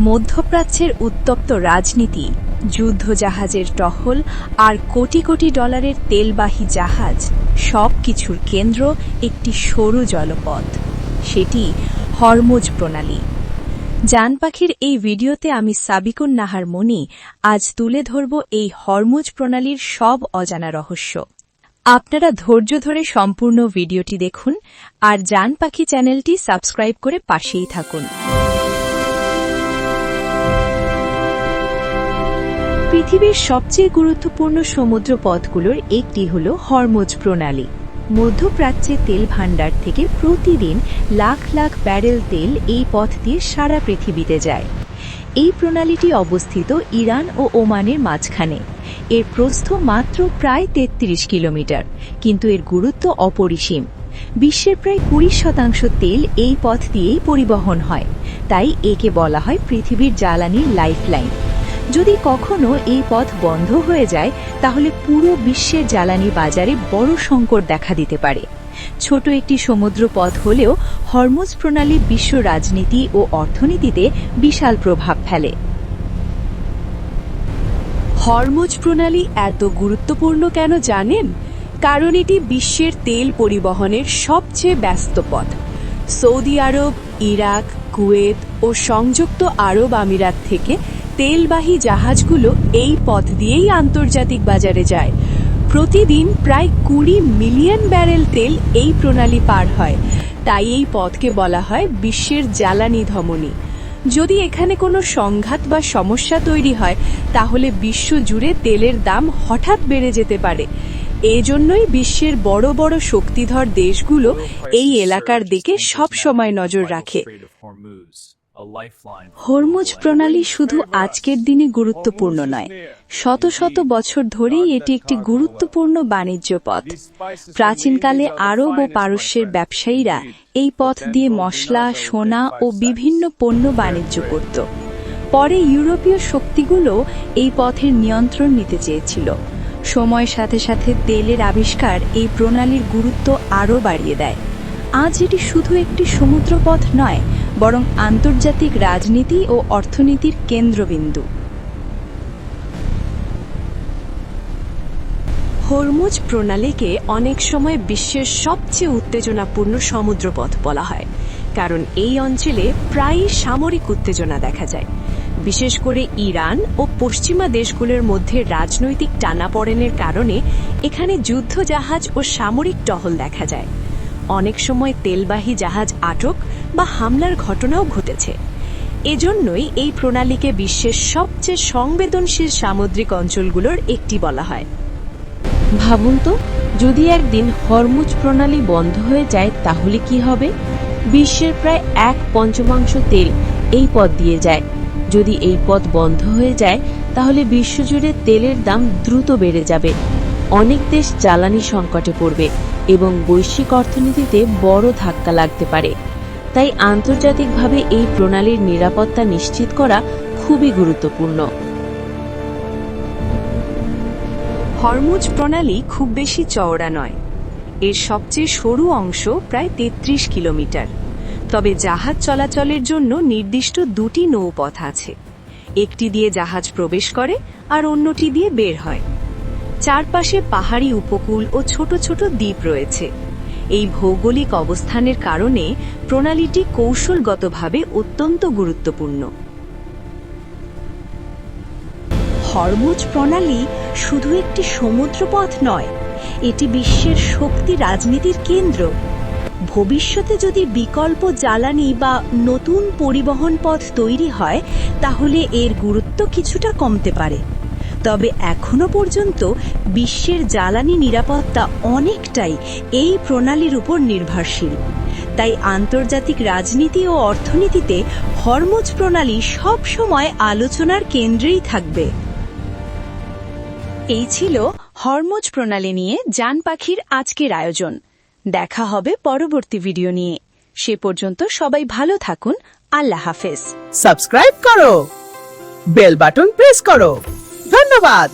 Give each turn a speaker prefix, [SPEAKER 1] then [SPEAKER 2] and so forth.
[SPEAKER 1] মধ্যপ্রাচ্যের উত্তপ্ত রাজনীতি, যুদ্ধজাহাজের টহল আর কোটি কোটি ডলারের তেলবাহী জাহাজ সবকিছুর কেন্দ্র একটি সরু জলপথ, সেটি হরমুজ প্রণালী। জান পাখির এই ভিডিওতে আমি সাবিকুন নাহার মনি আজ তুলে ধরব এই হরমুজ প্রণালীর সব অজানা রহস্য। আপনারা ধৈর্য ধরে সম্পূর্ণ ভিডিওটি দেখুন আর জান পাখি চ্যানেলটি সাবস্ক্রাইব করে পাশেই থাকুন। পৃথিবীর সবচেয়ে গুরুত্বপূর্ণ সমুদ্র পথগুলোর একটি হল হরমুজ প্রণালী। মধ্যপ্রাচ্যে তেল ভাণ্ডার থেকে প্রতিদিন লাখ লাখ ব্যারেল তেল এই পথ দিয়ে সারা পৃথিবীতে যায়। এই প্রণালীটি অবস্থিত ইরান ও ওমানের মাঝখানে। এর প্রস্থ মাত্র প্রায় ৩৩ কিলোমিটার, কিন্তু এর গুরুত্ব অপরিসীম। বিশ্বের প্রায় ২০% তেল এই পথ দিয়েই পরিবহন হয়, তাই একে বলা হয় পৃথিবীর জ্বালানির লাইফলাইন। যদি কখনো এই পথ বন্ধ হয়ে যায়, তাহলে পুরো বিশ্বের জ্বালানি বাজারে বড় সংকট দেখা দিতে পারে। ছোট একটি সমুদ্র পথ হলেও হরমুজ প্রণালী বিশ্ব রাজনীতি ও অর্থনীতিতে বিশাল প্রভাব ফেলে।
[SPEAKER 2] হরমুজ প্রণালী এত গুরুত্বপূর্ণ কেন জানেন? কারণ এটি বিশ্বের তেল পরিবহনের সবচেয়ে ব্যস্ত পথ। সৌদি আরব, ইরাক, কুয়েত ও সংযুক্ত আরব আমিরাত থেকে তেলবাহী জাহাজগুলো এই পথ দিয়েই আন্তর্জাতিক বাজারে যায়। প্রতিদিন প্রায় ২০ মিলিয়ন ব্যারেল তেল এই প্রণালী পার হয়, তাই এই পথকে বলা হয় বিশ্বের জ্বালানি ধমনী। যদি এখানে কোনো সংঘাত বা সমস্যা তৈরি হয়, তাহলে বিশ্বজুড়ে তেলের দাম হঠাৎ বেড়ে যেতে পারে। এজন্যই বিশ্বের বড় বড় শক্তিধর দেশগুলো এই এলাকার দিকে সবসময় নজর রাখে।
[SPEAKER 1] হরমুজ প্রণালী শুধু আজকের দিনে গুরুত্বপূর্ণ নয়, শত শত বছর ধরেই এটি একটি গুরুত্বপূর্ণ বাণিজ্য পথ। প্রাচীনকালে আরব ও পারস্যের ব্যবসায়ীরা এই পথ দিয়ে মশলা, সোনা ও বিভিন্ন পণ্য বাণিজ্য করত। পরে ইউরোপীয় শক্তিগুলো এই পথের নিয়ন্ত্রণ নিতে চেয়েছিল। সময়ের সাথে সাথে তেলের আবিষ্কার এই প্রণালীর গুরুত্ব আরও বাড়িয়ে দেয়। আজ এটি শুধু একটি সমুদ্রপথ নয়, বরং আন্তর্জাতিক রাজনীতি ও অর্থনীতির কেন্দ্রবিন্দু।
[SPEAKER 2] হরমুজ প্রণালীকে অনেক সময় বিশ্বের সবচেয়ে উত্তেজনাপূর্ণ সমুদ্রপথ বলা হয়, কারণ এই অঞ্চলে প্রায়ই সামরিক উত্তেজনা দেখা যায়। বিশেষ করে ইরান ও পশ্চিমা দেশগুলোর মধ্যে রাজনৈতিক টানাপোড়েনের কারণে এখানে যুদ্ধজাহাজ ও সামরিক টহল দেখা যায়। অনেক সময় তেলবাহী জাহাজ আটক বা হামলার ঘটনাও ঘটেছে। এজন্যই এই প্রণালীকে বিশ্বের সবচেয়ে সংবেদনশীল সামুদ্রিক অঞ্চলগুলোর একটি বলা হয়।
[SPEAKER 3] ভাবুন তো, যদি একদিন হরমুজ প্রণালী বন্ধ হয়ে যায় তাহলে কি হবে? বিশ্বের প্রায় 1/5 তেল এই পথ দিয়ে যায়। যদি এই পথ বন্ধ হয়ে যায়, তাহলে বিশ্বজুড়ে তেলের দাম দ্রুত বেড়ে যাবে। অনেক দেশ জ্বালানি সংকটে পড়বে এবং বৈশ্বিক অর্থনীতিতে বড় ধাক্কা লাগতে পারে। তাই আন্তর্জাতিকভাবে এই প্রণালীর নিরাপত্তা নিশ্চিত করা খুবই গুরুত্বপূর্ণ।
[SPEAKER 2] হরমুজ প্রণালী খুব বেশি চওড়া নয়। এর সবচেয়ে সরু অংশ প্রায় ৩৩ কিলোমিটার। তবে জাহাজ চলাচলের জন্য নির্দিষ্ট দুটি নৌপথ আছে। একটি দিয়ে জাহাজ প্রবেশ করে আর অন্যটি দিয়ে বের হয়। চারপাশে পাহাড়ি উপকূল ও ছোট ছোট দ্বীপ রয়েছে। এই ভৌগোলিক অবস্থানের কারণে প্রণালীটি কৌশলগতভাবে অত্যন্ত গুরুত্বপূর্ণ।
[SPEAKER 1] হরমুজ প্রণালী শুধু একটি সমুদ্রপথ নয়, এটি বিশ্বের শক্তি রাজনীতির কেন্দ্র। ভবিষ্যতে যদি বিকল্প জ্বালানি বা নতুন পরিবহন পথ তৈরি হয়, তাহলে এর গুরুত্ব কিছুটা কমতে পারে। তবে এখনো পর্যন্ত বিশ্বের জ্বালানি নিরাপত্তা অনেকটাই এই প্রণালীর উপর নির্ভরশীল। তাই আন্তর্জাতিক রাজনীতি ও অর্থনীতিতে হরমুজ প্রণালী সব সময় আলোচনার কেন্দ্রেই থাকবে। এই ছিল হরমুজ প্রণালী নিয়ে জান পাখির আজকের আয়োজন। দেখা হবে পরবর্তী ভিডিও নিয়ে। সে পর্যন্ত সবাই ভালো থাকুন। আল্লাহ হাফেজ।
[SPEAKER 4] সাবস্ক্রাইব করো, বেল বাটন প্রেস করো। ধন্যবাদ।